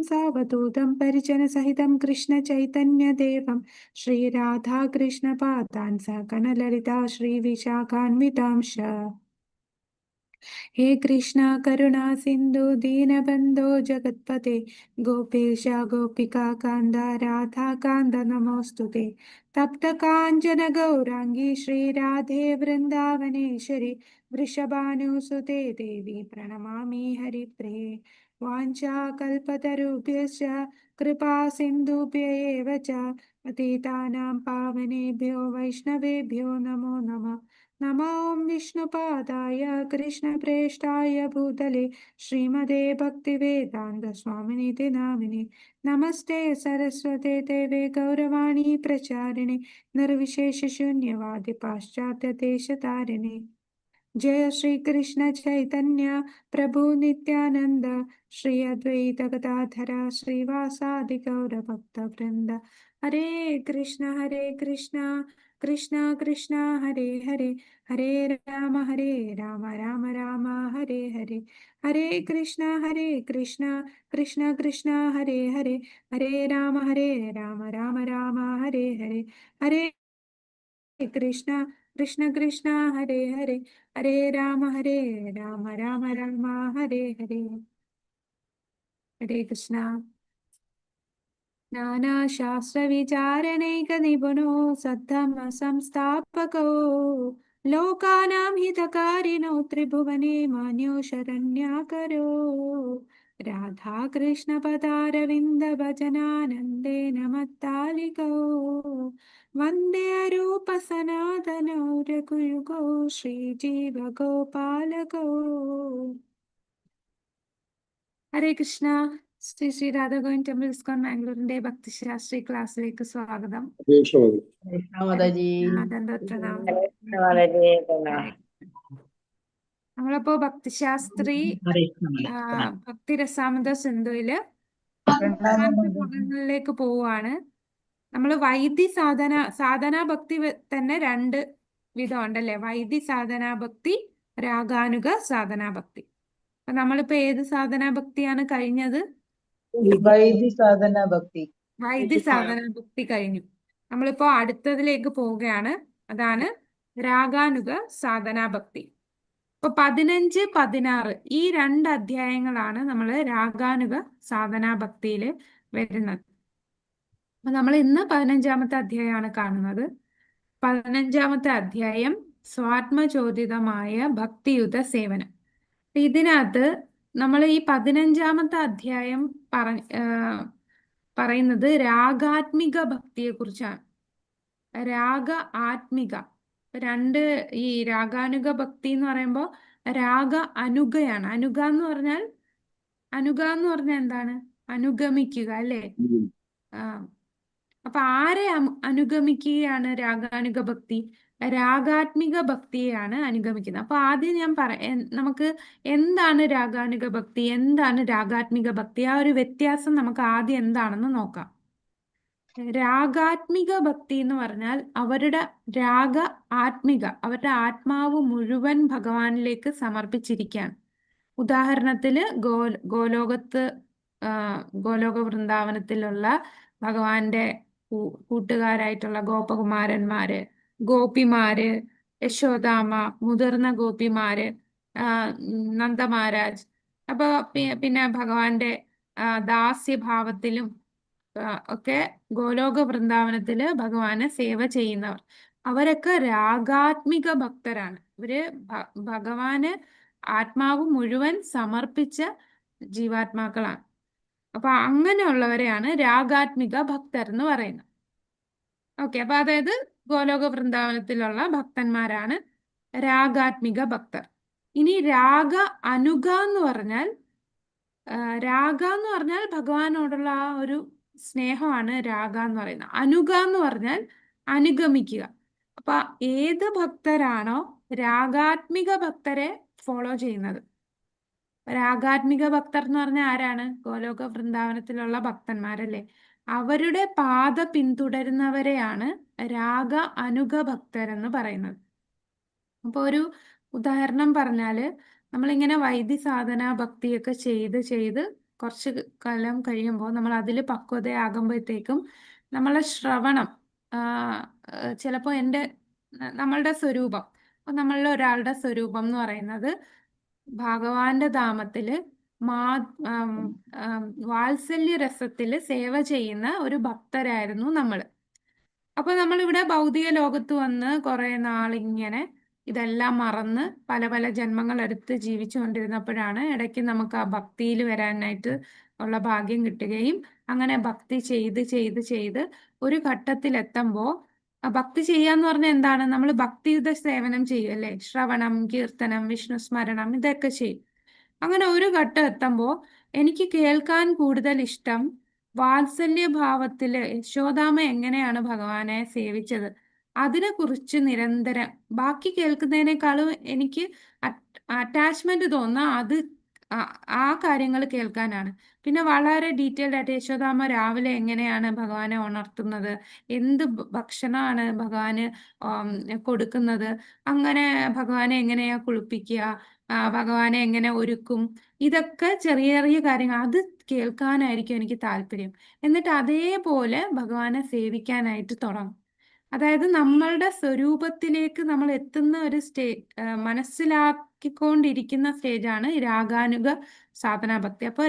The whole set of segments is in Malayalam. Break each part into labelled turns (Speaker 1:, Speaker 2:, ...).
Speaker 1: സാവധൂതം പരിജനസഹിതം കൃഷ്ണ ചൈതന്യദേവം ശ്രീരാധാകൃഷ്ണപാദാൻ സകണലളിതാ ശ്രീവിശാഖാൻവിതാംശ. हे कृष्णा करुणा सिंधु दीनबंधो जगत्पते गोपेश गोपिका कांद राधा कांद नमोस्तुते. तप्त कांचन गौरांगी श्री राधे वृंदावनेश्वरी वृषभानुसुते देवी प्रणमामि हरिप्रिये. वाञ्छाकल्पतरुभ्यश्च कृपा सिन्धुभ्य एव च पतितानां पावनेभ्यो वैष्णवेभ्यो नमो नमः. नमो विष्णुपादाय कृष्णप्रेष्ठाय भूतले श्रीमते भक्तिवेदान्त स्वामिनिति नामिने. नमस्ते सरस्वते देवे गौरवाणी प्रचारिणे निर्विशेषशून्यवादि पाश्चात्यदेशतारिणे. जय श्री कृष्ण चैतन्य प्रभु नित्यानंद श्री अद्वैत गदाधर श्रीवासादि गौर भक्त वृंद. हरे कृष्ण कृष्ण कृष्ण हरे हरे हरे राम राम राम हरे हरे. हरे कृष्ण कृष्ण कृष्ण हरे हरे हरे राम राम राम हरे हरे. हरे कृष्ण कृष्ण हरे हरे हरे राम राम राम हरे हरे. हरे कृष्ण. नानाशास्त्रविचारणैकनिपुणो सद्धम्म संस्थापको लोकानां हितकारिणो त्रिभुवने मान्यो शरण्याकरो. राधाकृष्णपदारविन्द भजनानन्देन मत्तालिको वन्दे रूप सनातनो रघुयुगो श्रीजीवगोपालको. ഹരേ കൃഷ്ണ. ശ്രീ ശ്രീ രാധാഗോവിൻ ടെമ്പിൾ ഇസ്കോൺ മാംഗ്ലൂരിന്റെ ഭക്തിശാസ്ത്രി ക്ലാസ്സിലേക്ക് സ്വാഗതം. നമ്മളിപ്പോ ഭക്തിശാസ്ത്രി ഭക്തിരസാമൃത സിന്ധുവില് ഭാഗങ്ങളിലേക്ക് പോവുകയാണ്. നമ്മൾ വൈദ്യ സാധനാ ഭക്തി തന്നെ രണ്ട് വിധം ഉണ്ടല്ലേ? വൈദ്യ സാധനാ ഭക്തി, രാഗാനുഗ സാധനാ ഭക്തി. അപ്പൊ നമ്മളിപ്പോ ഏത് സാധനാ ഭക്തിയാണ് കഴിഞ്ഞത്?
Speaker 2: വൈദ്യ സാധനാ ഭക്തി
Speaker 1: കഴിഞ്ഞു. നമ്മളിപ്പോ അടുത്തതിലേക്ക് പോവുകയാണ്. അതാണ് രാഗാനുഗ സാധനാ ഭക്തി. അപ്പൊ 15, 16 ഈ 2 അധ്യായങ്ങളാണ് നമ്മൾ രാഗാനുഗ സാധനാ ഭക്തിയിൽ വരുന്നത്. അപ്പൊ നമ്മൾ ഇന്ന് 15ാമത്തെ അധ്യായമാണ് കാണുന്നത്. 15ാമത്തെ അധ്യായം സ്വാത്മചോദിതമായ ഭക്തിയുത സേവനം. ഇതിനകത്ത് നമ്മൾ ഈ 15ാമത്തെ അധ്യായം പറയുന്നത് രാഗാത്മിക ഭക്തിയെ കുറിച്ചാണ്. രാഗ ആത്മിക ഈ രാഗാനുഗ ഭക്തി എന്ന് പറയുമ്പോൾ രാഗ അനുഗയാണ്. അനുഗ എന്ന് പറഞ്ഞാൽ എന്താണ്? അനുഗമിക്കുക അല്ലേ? അപ്പൊ ആരെ അനുഗമിക്കുകയാണ് രാഗാനുഗ ഭക്തി? രാഗാത്മിക ഭക്തിയെയാണ് അനുഗമിക്കുന്നത്. അപ്പൊ ആദ്യം ഞാൻ നമുക്ക് എന്താണ് രാഗാനുഗ ഭക്തി, എന്താണ് രാഗാത്മിക ഭക്തി, ആ ഒരു വ്യത്യാസം നമുക്ക് ആദ്യം എന്താണെന്ന് നോക്കാം. രാഗാത്മിക ഭക്തി എന്ന് പറഞ്ഞാൽ അവരുടെ അവരുടെ ആത്മാവ് മുഴുവൻ ഭഗവാനിലേക്ക് സമർപ്പിച്ചിരിക്കുകയാണ്. ഉദാഹരണത്തില് ഗോലോക വൃന്ദാവനത്തിലുള്ള ഭഗവാന്റെ കൂട്ടുകാരായിട്ടുള്ള ഗോപകുമാരന്മാര്, ഗോപിമാര്, യശോദാമ്മ, മുതിർന്ന ഗോപിമാര്, നന്ദമഹാരാജ്, അപ്പൊ പിന്നെ ഭഗവാന്റെ ദാസ്യഭാവത്തിലും ഒക്കെ ഗോലോക വൃന്ദാവനത്തില് ഭഗവാനെ സേവ ചെയ്യുന്നവർ, അവരൊക്കെ രാഗാത്മിക ഭക്തരാണ്. ഇവര് ഭഗവാന് ആത്മാവ് മുഴുവൻ സമർപ്പിച്ച ജീവാത്മാക്കളാണ്. അപ്പൊ അങ്ങനെയുള്ളവരെയാണ് രാഗാത്മിക ഭക്തർ എന്ന് പറയുന്നത്. ഓക്കെ, അപ്പൊ അതായത് ഗോലോക വൃന്ദാവനത്തിലുള്ള ഭക്തന്മാരാണ് രാഗാത്മിക ഭക്തർ. ഇനി രാഗ അനുഗ എന്ന് പറഞ്ഞാൽ ഭഗവാനോടുള്ള ആ ഒരു സ്നേഹമാണ് രാഗ എന്ന് പറയുന്നത്. അനുഗ എന്ന് പറഞ്ഞാൽ അനുഗമിക്കുക. അപ്പൊ ഏത് ഭക്തരാണോ രാഗാത്മിക ഭക്തരെ ഫോളോ ചെയ്യുന്നത്? രാഗാത്മിക ഭക്തർ എന്ന് പറഞ്ഞാൽ ആരാണ്? ഗോലോക വൃന്ദാവനത്തിലുള്ള ഭക്തന്മാരല്ലേ? അവരുടെ പാത പിന്തുടരുന്നവരെയാണ് രാഗ അനുഗ ഭക്തരെന്ന് പറയുന്നത്. അപ്പൊ ഒരു ഉദാഹരണം പറഞ്ഞാല്, നമ്മളിങ്ങനെ വൈദ്യ സാധന ഭക്തിയൊക്കെ ചെയ്ത് കുറച്ച് കാലം കഴിയുമ്പോൾ നമ്മൾ അതിൽ പക്വതയാകുമ്പോഴത്തേക്കും നമ്മളെ ശ്രവണം ചിലപ്പോൾ നമ്മളുടെ സ്വരൂപം, നമ്മളിൽ ഒരാളുടെ സ്വരൂപം എന്ന് പറയുന്നത് ഭഗവാന്റെ ധാമത്തില് മാ ആം, ആം, വാത്സല്യ രസത്തില് സേവ ചെയ്യുന്ന ഒരു ഭക്തരായിരുന്നു നമ്മള്. അപ്പൊ നമ്മളിവിടെ ഭൗതിക ലോകത്ത് വന്ന് കുറെ നാളിങ്ങനെ ഇതെല്ലാം മറന്ന് പല പല ജന്മങ്ങൾ എടുത്ത് ജീവിച്ചുകൊണ്ടിരുന്നപ്പോഴാണ് ഇടയ്ക്ക് നമുക്ക് ആ ഭക്തിയിൽ വരാനായിട്ട് ഉള്ള ഭാഗ്യം കിട്ടുകയും അങ്ങനെ ഭക്തി ചെയ്ത് ചെയ്ത് ചെയ്ത് ഒരു ഘട്ടത്തിലെത്തുമ്പോൾ ആ ഭക്തി ചെയ്യാന്ന് പറഞ്ഞാൽ എന്താണ്? നമ്മൾ ഭക്തിയുത സേവനം ചെയ്യും അല്ലേ? ശ്രവണം, കീർത്തനം, വിഷ്ണു സ്മരണം ഇതൊക്കെ ചെയ്യും. അങ്ങനെ ഒരു ഘട്ടം എത്തുമ്പോൾ എനിക്ക് കേൾക്കാൻ കൂടുതൽ ഇഷ്ടം വാത്സല്യഭാവത്തില് യശോദാമ്മ എങ്ങനെയാണ് ഭഗവാനെ സേവിച്ചത് അതിനെക്കുറിച്ച് നിരന്തരം, ബാക്കി കേൾക്കുന്നതിനേക്കാളും എനിക്ക് അറ്റാച്ച്മെന്റ് തോന്നുന്ന അത് ആ കാര്യങ്ങൾ കേൾക്കാനാണ്. പിന്നെ വളരെ ഡീറ്റെയിൽഡ് ആയിട്ട് യശോദാമ്മ രാവിലെ എങ്ങനെയാണ് ഭഗവാനെ ഉണർത്തുന്നത്, എന്ത് ഭക്ഷണമാണ് ഭഗവാന് കൊടുക്കുന്നത്, അങ്ങനെ ഭഗവാനെ എങ്ങനെയാ കുളിപ്പിക്കുക, ഭഗവാനെ എങ്ങനെ ഒരുക്കും, ഇതൊക്കെ ചെറിയ ചെറിയ കാര്യങ്ങൾ അത് കേൾക്കാനായിരിക്കും എനിക്ക് താല്പര്യം. എന്നിട്ട് അതേപോലെ ഭഗവാനെ സേവിക്കാനായിട്ട് തുടങ്ങും. അതായത് നമ്മളുടെ സ്വരൂപത്തിലേക്ക് നമ്മൾ എത്തുന്ന ഒരു മനസ്സിലാക്കിക്കൊണ്ടിരിക്കുന്ന സ്റ്റേജാണ് രാഗാനുഗ സാധനാ ഭക്തി. അപ്പൊ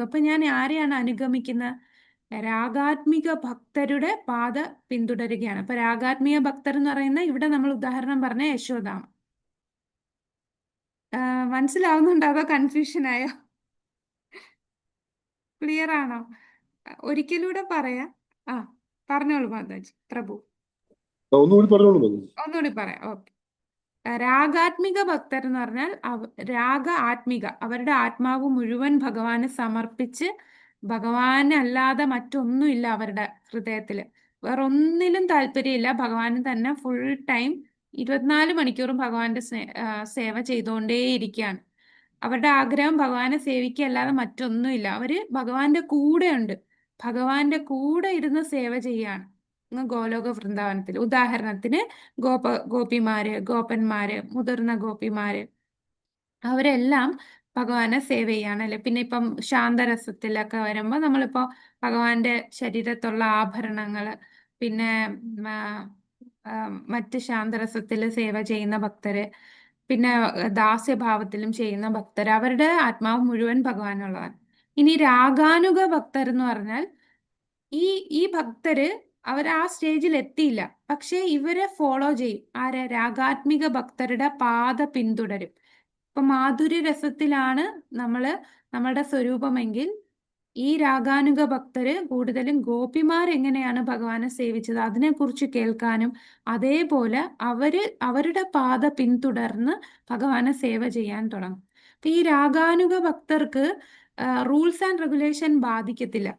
Speaker 1: അപ്പൊ ഞാൻ ആരെയാണ് അനുഗമിക്കുന്നത്? രാഗാത്മിക ഭക്തരുടെ പാത പിന്തുടരുകയാണ്. അപ്പൊ രാഗാത്മിക ഭക്തർ എന്ന് പറയുന്ന ഇവിടെ നമ്മൾ ഉദാഹരണം പറഞ്ഞ യശോദാമ. മനസ്സിലാവുന്നുണ്ടോ അതോ കൺഫ്യൂഷൻ ആയോ? ക്ലിയർ ആണോ? ഒരിക്കലൂടെ പറയാം. ആ, പറഞ്ഞോളൂ മാതാജി പ്രഭു.
Speaker 3: ഒന്നുകൂടി പറഞ്ഞോളൂ മാതാജി.
Speaker 1: ഒന്നുകൂടി പറയാം. ഓക്കെ. രാഗാത്മിക ഭക്തർ എന്ന് പറഞ്ഞാൽ രാഗ ആത്മിക, അവരുടെ ആത്മാവ് മുഴുവൻ ഭഗവാന് സമർപ്പിച്ച് ഭഗവാനല്ലാതെ മറ്റൊന്നുമില്ല അവരുടെ ഹൃദയത്തില്, വേറൊന്നിലും താല്പര്യമില്ല, ഭഗവാന് തന്നെ ഫുൾ ടൈം 24 മണിക്കൂറും ഭഗവാന്റെ സേവ ചെയ്തുകൊണ്ടേയിരിക്കുകയാണ്. അവരുടെ ആഗ്രഹം ഭഗവാനെ സേവിക്കുക അല്ലാതെ മറ്റൊന്നുമില്ല. അവര് ഭഗവാന്റെ കൂടെ ഉണ്ട്, ഭഗവാന്റെ കൂടെ ഇരുന്ന് സേവ ചെയ്യാണ് ഗോലോക വൃന്ദാവനത്തിൽ. ഉദാഹരണത്തിന് ഗോപിമാര്, ഗോപന്മാര്, മുതിർന്ന ഗോപിമാര് അവരെല്ലാം ഭഗവാനെ സേവ ചെയ്യാണ് അല്ലെ. പിന്നെ ഇപ്പം ശാന്തരസത്തിലൊക്കെ വരുമ്പോൾ നമ്മളിപ്പോ ഭഗവാന്റെ ശരീരത്തുള്ള ആഭരണങ്ങള്, പിന്നെ മറ്റ് ശാന്തരസത്തിൽ സേവ ചെയ്യുന്ന ഭക്തര്, പിന്നെ ദാസ്യഭാവത്തിലും ചെയ്യുന്ന ഭക്തർ, അവരുടെ ആത്മാവ് മുഴുവൻ ഭഗവാനുള്ളതാണ്. ഇനി രാഗാനുഗ ഭക്തർ എന്ന് പറഞ്ഞാൽ ഈ ഭക്തര് അവർ ആ സ്റ്റേജിൽ എത്തിയില്ല, പക്ഷെ ഇവരെ ഫോളോ ചെയ്യും. രാഗാത്മിക ഭക്തരുടെ പാത പിന്തുടരും. ഇപ്പൊ മാധുര്യ രസത്തിലാണ് നമ്മളുടെ സ്വരൂപമെങ്കിൽ ഈ രാഗാനുഗ ഭക്തര് കൂടുതലും ഗോപിമാർ എങ്ങനെയാണ് ഭഗവാനെ സേവിച്ചത് അതിനെക്കുറിച്ച് കേൾക്കാനും അതേപോലെ അവരുടെ പാത പിന്തുടർന്ന് ഭഗവാനെ സേവ ചെയ്യാൻ തുടങ്ങും. അപ്പൊ ഈ രാഗാനുഗ ഭക്തർക്ക് റൂൾസ് ആൻഡ് റെഗുലേഷൻ ബാധിക്കത്തില്ല.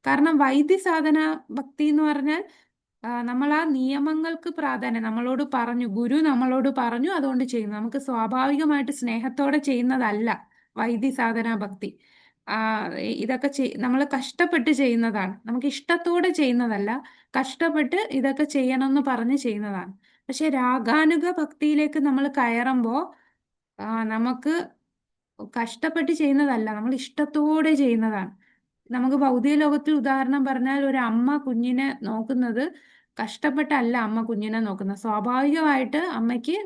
Speaker 1: കാരണം വൈദ്യസാധന ഭക്തി എന്ന് പറഞ്ഞാൽ നമ്മൾ ആ നിയമങ്ങൾക്ക് പ്രാധാന്യം, നമ്മളോട് പറഞ്ഞു, ഗുരു നമ്മളോട് പറഞ്ഞു, അതുകൊണ്ട് ചെയ്യുന്നു. നമുക്ക് സ്വാഭാവികമായിട്ട് സ്നേഹത്തോടെ ചെയ്യുന്നതല്ല വൈദ്യസാധന ഭക്തി. ഇതൊക്കെ നമ്മൾ കഷ്ടപ്പെട്ട് ചെയ്യുന്നതാണ്, നമുക്ക് ഇഷ്ടത്തോടെ ചെയ്യുന്നതല്ല, കഷ്ടപ്പെട്ട് ഇതൊക്കെ ചെയ്യണമെന്ന് പറഞ്ഞ് ചെയ്യുന്നതാണ്. പക്ഷെ രാഗാനുഗ ഭക്തിയിലേക്ക് നമ്മൾ കയറുമ്പോൾ നമുക്ക് കഷ്ടപ്പെട്ട് ചെയ്യുന്നതല്ല, നമ്മൾ ഇഷ്ടത്തോടെ ചെയ്യുന്നതാണ്. നമുക്ക് ഭൗതിക ലോകത്തിൽ ഉദാഹരണം പറഞ്ഞാൽ ഒരു അമ്മ കുഞ്ഞിനെ നോക്കുന്നത് കഷ്ടപ്പെട്ടല്ല. അമ്മ കുഞ്ഞിനെ നോക്കുന്നത് സ്വാഭാവികമായിട്ട് അമ്മയ്ക്ക്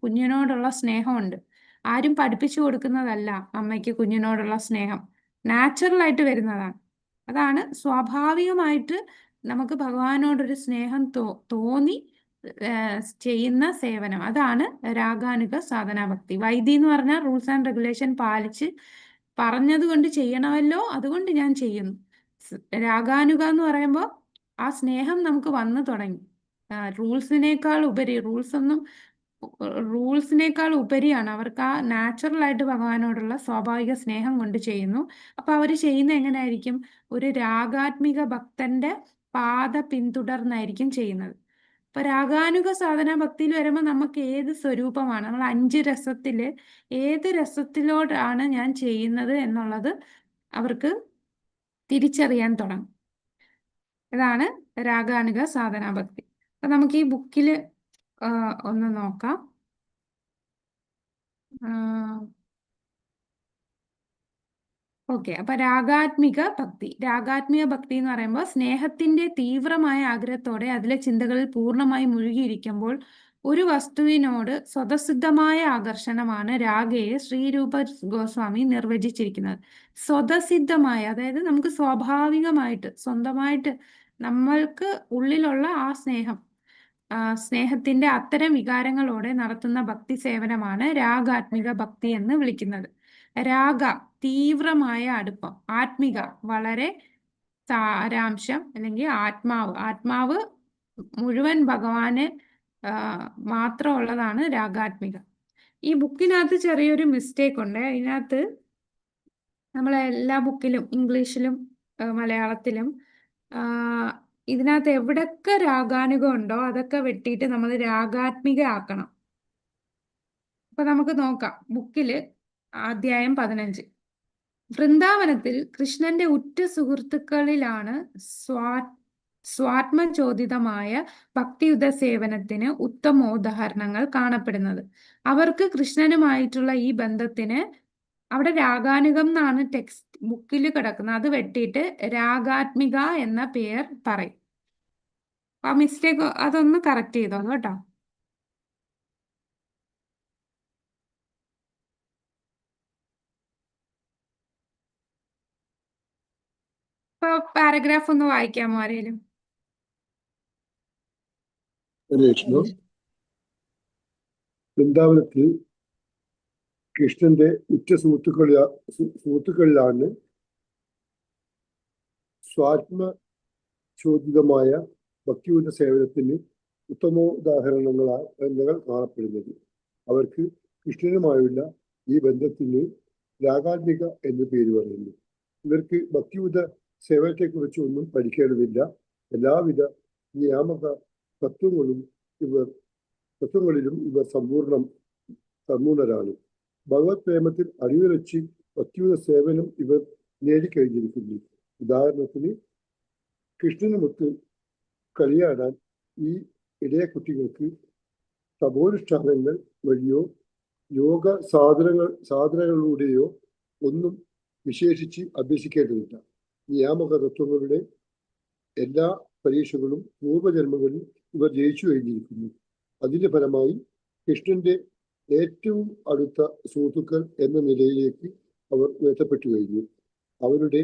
Speaker 1: കുഞ്ഞിനോടുള്ള സ്നേഹമുണ്ട്. ആരും പഠിപ്പിച്ചു കൊടുക്കുന്നതല്ല അമ്മയ്ക്ക് കുഞ്ഞിനോടുള്ള സ്നേഹം, നാച്ചുറൽ ആയിട്ട് വരുന്നതാണ്. അതാണ് സ്വാഭാവികമായിട്ട് നമുക്ക് ഭഗവാനോടൊരു സ്നേഹം തോന്നി ചെയ്യുന്ന സേവനം. അതാണ് രാഗാനുഗ സാധനാ ഭക്തി. വൈദ്യ എന്ന് പറഞ്ഞാൽ റൂൾസ് ആൻഡ് റെഗുലേഷൻ പാലിച്ച് പറഞ്ഞത് കൊണ്ട് ചെയ്യണമല്ലോ, അതുകൊണ്ട് ഞാൻ ചെയ്യുന്നു. രാഗാനുഗ എന്ന് പറയുമ്പോൾ ആ സ്നേഹം നമുക്ക് വന്നു തുടങ്ങി. റൂൾസിനേക്കാൾ ഉപരിയാണ്, അവർക്ക് ആ നാച്ചുറൽ ആയിട്ട് ഭഗവാനോടുള്ള സ്വാഭാവിക സ്നേഹം കൊണ്ട് ചെയ്യുന്നു. അപ്പൊ അവര് ചെയ്യുന്ന എങ്ങനെയായിരിക്കും? ഒരു രാഗാത്മിക ഭക്തന്റെ പാത പിന്തുടർന്നായിരിക്കും ചെയ്യുന്നത്. ഇപ്പൊ രാഗാനുഗ സാധന ഭക്തിയിൽ വരുമ്പോൾ നമുക്ക് ഏത് സ്വരൂപമാണ്, നമ്മൾ 5 രസത്തില് ഏത് രസത്തിലോടാണ് ഞാൻ ചെയ്യുന്നത് എന്നുള്ളത് അവർക്ക് തിരിച്ചറിയാൻ തുടങ്ങും. ഇതാണ് രാഗാനുഗ സാധനാ ഭക്തി. അപ്പൊ നമുക്ക് ഈ ബുക്കിൽ ഒന്ന് നോക്കാം. ഓക്കെ, അപ്പൊ രാഗാത്മിക ഭക്തി. രാഗാത്മിക ഭക്തി എന്ന് പറയുമ്പോൾ സ്നേഹത്തിന്റെ തീവ്രമായ ആഗ്രഹത്തോടെ അതിലെ ചിന്തകളിൽ പൂർണ്ണമായി മുഴുകിയിരിക്കുമ്പോൾ ഒരു വസ്തുവിനോട് സ്വതസിദ്ധമായ ആകർഷണമാണ് രാഗയെ ശ്രീരൂപ ഗോസ്വാമി നിർവചിച്ചിരിക്കുന്നത്. സ്വതസിദ്ധമായ, അതായത് നമുക്ക് സ്വാഭാവികമായിട്ട് സ്വന്തമായിട്ട് നമ്മൾക്ക് ഉള്ളിലുള്ള ആ സ്നേഹത്തിന്റെ അത്തരം വികാരങ്ങളോടെ നടത്തുന്ന ഭക്തി സേവനമാണ് രാഗാത്മിക ഭക്തി എന്ന് വിളിക്കുന്നത്. രാഗ തീവ്രമായ അടുപ്പം, ആത്മിക വളരെ സാരാംശം അല്ലെങ്കിൽ ആത്മാവ് മുഴുവൻ ഭഗവാന് മാത്രമുള്ളതാണ് രാഗാത്മിക. ഈ ബുക്കിനകത്ത് ചെറിയൊരു മിസ്റ്റേക്ക് ഉണ്ട്. അതിനകത്ത് നമ്മളെ എല്ലാ ബുക്കിലും ഇംഗ്ലീഷിലും മലയാളത്തിലും ഇതിനകത്ത് എവിടൊക്കെ രാഗാനുഗം ഉണ്ടോ അതൊക്കെ വെട്ടിയിട്ട് നമ്മൾ രാഗാത്മിക ആക്കണം. അപ്പൊ നമുക്ക് നോക്കാം. ബുക്കില് അധ്യായം 15 വൃന്ദാവനത്തിൽ കൃഷ്ണന്റെ ഉറ്റ സുഹൃത്തുക്കളിലാണ് സ്വാത്മചോദിതമായ ഭക്തിയുത സേവനത്തിന് ഉത്തമോദാഹരണങ്ങൾ കാണപ്പെടുന്നത്. അവർക്ക് കൃഷ്ണനുമായിട്ടുള്ള ഈ ബന്ധത്തിന് അവിടെ രാഗാനുഗം എന്നാണ് ടെക്സ്റ്റ് ബുക്കിൽ കിടക്കുന്നത്. അത് വെട്ടിയിട്ട് രാഗാത്മിക എന്ന പേർ പറയും. ആ മിസ്റ്റേക്ക് അതൊന്ന് കറക്റ്റ് ചെയ്തോളൂ കേട്ടോ. ഇപ്പൊ പാരഗ്രാഫ് ഒന്ന് വായിക്കാമോ ആരേലും?
Speaker 3: വൃന്ദാവനത്തിൽ കൃഷ്ണന്റെ ഉറ്റ സുഹൃത്തുക്കളിലാണ് സ്വാത്മചോദിതമായ ഭക്തിയുത സേവനത്തിന് ഉത്തമോദാഹരണങ്ങൾ കാണപ്പെടുന്നത്. അവർക്ക് കൃഷ്ണനുമായുള്ള ഈ ബന്ധത്തിന് രാഗാത്മിക എന്ന് പേര് പറയുന്നു. ഇവർക്ക് ഭക്തിയുത സേവനത്തെക്കുറിച്ച് ഒന്നും പഠിക്കേണ്ടതില്ല. എല്ലാവിധ നിയാമക തത്വങ്ങളിലും ഇവർ സമ്പൂർണരാണ്. ഭഗവത് പ്രേമത്തിൽ അടിയുറച്ച് ഭക്തിയുത സേവനം ഇവർ നേടിക്കഴിഞ്ഞിരിക്കുന്നു. ഉദാഹരണത്തിന് കൃഷ്ണനുമൊത്ത് കളിയാടാൻ ഈ ഇടയ കുട്ടികൾക്ക് തപോനുഷ്ഠാനങ്ങൾ വഴിയോ യോഗ സാധനങ്ങളിലൂടെയോ ഒന്നും വിശേഷിച്ച് അഭ്യസിക്കേണ്ടതില്ല. നിയാമക തത്വങ്ങളുടെ എല്ലാ പരീക്ഷകളും പൂർവ്വജന്മങ്ങളിൽ ഇവർ ജയിച്ചു കഴിഞ്ഞിരിക്കുന്നു. അതിന്റെ ഫലമായി കൃഷ്ണന്റെ ഏറ്റവും അടുത്ത സുഹൃത്തുക്കൾ എന്ന നിലയിലേക്ക് അവർ ഉയർത്തപ്പെട്ടു കഴിഞ്ഞു. അവരുടെ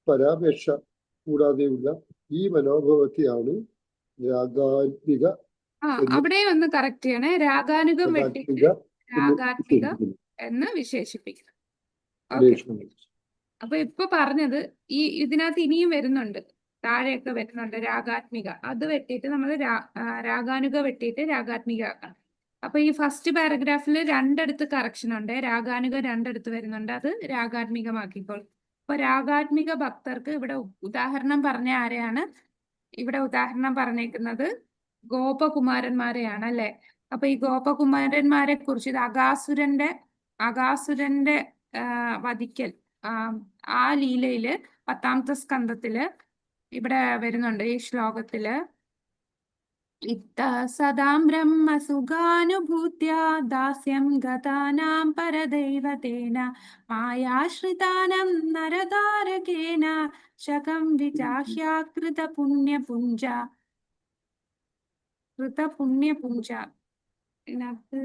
Speaker 3: പരാപേക്ഷ കൂടാതെയുള്ള ഈ മനോഭാവത്തെയാണ് രാഗാത്മിക
Speaker 1: അവിടെ ഒന്ന് കറക്റ്റ് ചെയ്യണേ. രാഗാനുഗം വെട്ടിട്ട് രാഗാത്മിക എന്ന് വിശേഷിപ്പിക്കണം. അപ്പൊ ഇപ്പൊ പറഞ്ഞത് ഇതിനകത്ത് ഇനിയും വരുന്നുണ്ട്, താഴെയൊക്കെ വരുന്നുണ്ട് രാഗാത്മിക. അത് വെട്ടിയിട്ട് നമ്മൾ രാഗാനുഗ വെട്ടിയിട്ട് രാഗാത്മിക ആക്കണം. അപ്പൊ ഈ ഫസ്റ്റ് പാരഗ്രാഫിൽ രണ്ടിടത്ത് കറക്ഷൻ ഉണ്ട്. രാഗാനുഗ രണ്ടിടത്ത് വരുന്നുണ്ട്, അത് രാഗാത്മികമാക്കിക്കോൾ. അപ്പൊ രാഗാത്മിക ഭക്തർക്ക് ഇവിടെ ഉദാഹരണം പറഞ്ഞ ആരെയാണ്? ഇവിടെ ഉദാഹരണം പറഞ്ഞേക്കുന്നത് ഗോപകുമാരന്മാരെയാണ് അല്ലെ. അപ്പൊ ഈ ഗോപകുമാരന്മാരെ കുറിച്ച് ഇത് അകാസുരന്റെ വധിക്കൽ, ആ ലീലയില് 10ാമത്തെ സ്കന്ധത്തില് ഇവിടെ വരുന്നുണ്ട്. ഈ ശ്ലോകത്തില് ഇത്ത സദാം ബ്രഹ്മസുഖാനുഭൂത്യ ദാസ്യം ഗതാനാം പരദൈവതേന മായാശ്രിതാനം നരതാരകേന ശകം വിചാഹ്യാകൃത പുണ്യപുഞ്ച ഇതിനകത്ത്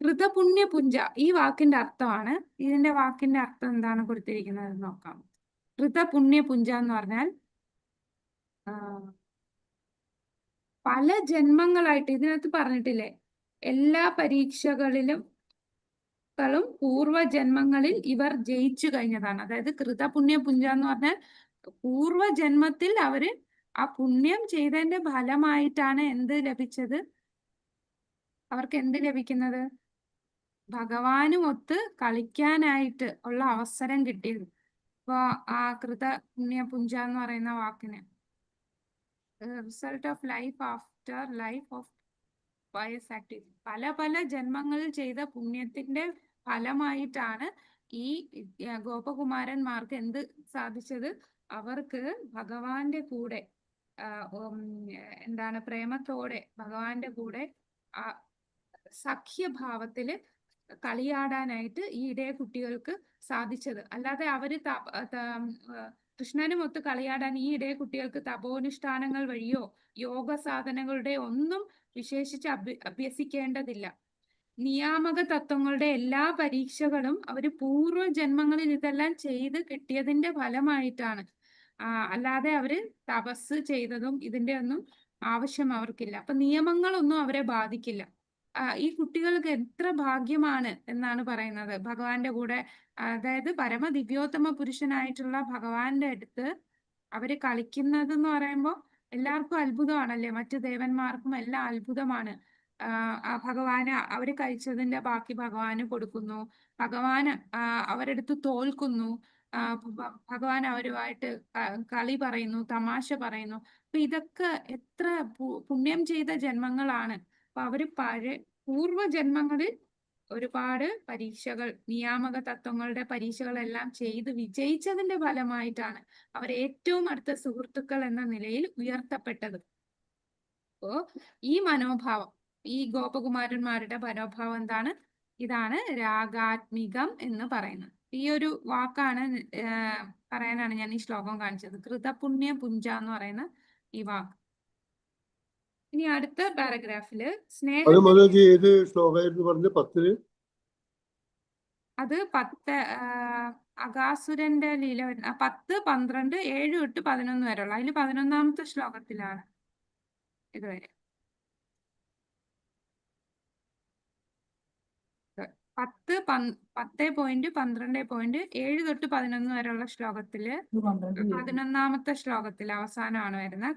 Speaker 1: കൃതപുണ്യപുഞ്ച ഈ വാക്കിന്റെ അർത്ഥമാണ്. ഇതിന്റെ വാക്കിന്റെ അർത്ഥം എന്താണ് കൊടുത്തിരിക്കുന്നത് നോക്കാം. കൃതപുണ്യപുഞ്ച എന്ന് പറഞ്ഞാൽ പല ജന്മങ്ങളായിട്ട് ഇതിനകത്ത് പറഞ്ഞിട്ടില്ലേ, എല്ലാ പരീക്ഷകളിലും പൂർവ്വജന്മങ്ങളിൽ ഇവർ ജയിച്ചു കഴിഞ്ഞതാണ്. അതായത് കൃതപുണ്യപുഞ്ച എന്ന് പറഞ്ഞാൽ പൂർവ്വജന്മത്തിൽ അവര് ആ പുണ്യം ചെയ്തതിന്റെ ഫലമായിട്ടാണ് എന്ത് ലഭിച്ചത്? അവർക്ക് എന്ത് ലഭിക്കുന്നത്? ഭഗവാനുമൊത്ത് കളിക്കാനായിട്ട് ഉള്ള അവസരം കിട്ടിയത്. അപ്പൊ ആ കൃതപുണ്യപുഞ്ച എന്ന് പറയുന്ന വാക്കിന് result of life after life of വയസ് ആക്ടിവിറ്റി, പല ജന്മങ്ങളിൽ ചെയ്ത പുണ്യത്തിന്റെ ഫലമായിട്ടാണ് ഈ ഗോപകുമാരന്മാർക്ക് എന്ത് സാധിച്ചത്? അവർക്ക് ഭഗവാന്റെ കൂടെ പ്രേമത്തോടെ ഭഗവാന്റെ കൂടെ സഖ്യഭാവത്തില് കളിയാടാനായിട്ട് ഈ ഇടയ കുട്ടികൾക്ക് സാധിച്ചത്. അല്ലാതെ അവര് കൃഷ്ണനുമൊത്ത് കളിയാടാൻ ഈ ഇടയ കുട്ടികൾക്ക് തപോനുഷ്ഠാനങ്ങൾ വഴിയോ യോഗ സാധനങ്ങളുടെ ഒന്നും വിശേഷിച്ച് അഭ്യസിക്കേണ്ടതില്ല. നിയാമക തത്വങ്ങളുടെ എല്ലാ പരീക്ഷകളും അവര് പൂർവ്വ ജന്മങ്ങളിൽ ഇതെല്ലാം ചെയ്ത് കിട്ടിയതിന്റെ ഫലമായിട്ടാണ്. അല്ലാതെ അവര് തപസ് ചെയ്തതും ഇതിന്റെ ഒന്നും ആവശ്യം അവർക്കില്ല. അപ്പൊ നിയമങ്ങളൊന്നും അവരെ ബാധിക്കില്ല. ഈ കുട്ടികൾക്ക് എത്ര ഭാഗ്യമാണ് എന്നാണ് പറയുന്നത്. ഭഗവാന്റെ കൂടെ, അതായത് പരമദിവ്യോത്തമ പുരുഷനായിട്ടുള്ള ഭഗവാന്റെ അടുത്ത് അവര് കളിക്കുന്നത് എന്ന് പറയുമ്പോൾ എല്ലാവർക്കും അത്ഭുതമാണല്ലേ. മറ്റു ദേവന്മാർക്കും എല്ലാം അത്ഭുതമാണ്. ഭഗവാന് അവര് കഴിച്ചതിന്റെ ബാക്കി ഭഗവാന് കൊടുക്കുന്നു. ഭഗവാന് അവരെടുത്ത് തോൽക്കുന്നു. ഭഗവാൻ അവരുമായിട്ട് കളി പറയുന്നു, തമാശ പറയുന്നു. അപ്പൊ ഇതൊക്കെ എത്ര പുണ്യം ചെയ്ത ജന്മങ്ങളാണ്. അപ്പൊ അവര് പൂർവ്വ ജന്മങ്ങളിൽ ഒരുപാട് പരീക്ഷകൾ, നിയാമക തത്വങ്ങളുടെ പരീക്ഷകളെല്ലാം ചെയ്ത് വിജയിച്ചതിന്റെ ഫലമായിട്ടാണ് അവർ ഏറ്റവും അടുത്ത സുഹൃത്തുക്കൾ എന്ന നിലയിൽ ഉയർത്തപ്പെട്ടത്. അപ്പോ ഈ മനോഭാവം, ഈ ഗോപകുമാരന്മാരുടെ മനോഭാവം എന്താണ്? ഇതാണ് രാഗാത്മികം എന്ന് പറയുന്നത്. ഈ ഒരു വാക്കാണ് പറയാനാണ് ഞാൻ ഈ ശ്ലോകം കാണിച്ചത്. കൃതപുണ്യ പുഞ്ച എന്ന് പറയുന്ന ഈ വാക്ക്. ഇനി അടുത്ത പാരഗ്രാഫില്
Speaker 3: ഏത് ശ്ലോകമായിരുന്നു പറഞ്ഞ 10?
Speaker 1: അത് 10 അഗാസുരന്റെ ലീല 10, 12, 7 തൊട്ട് 11 വരെയുള്ള. അതിൽ 11ാമത്തെ ശ്ലോകത്തിലാണ് ഇതുവരെ. 10, 12, 7 തൊട്ട് 11 വരെയുള്ള ശ്ലോകത്തില് 11ാമത്തെ ശ്ലോകത്തിൽ അവസാനമാണ് വരുന്നത്.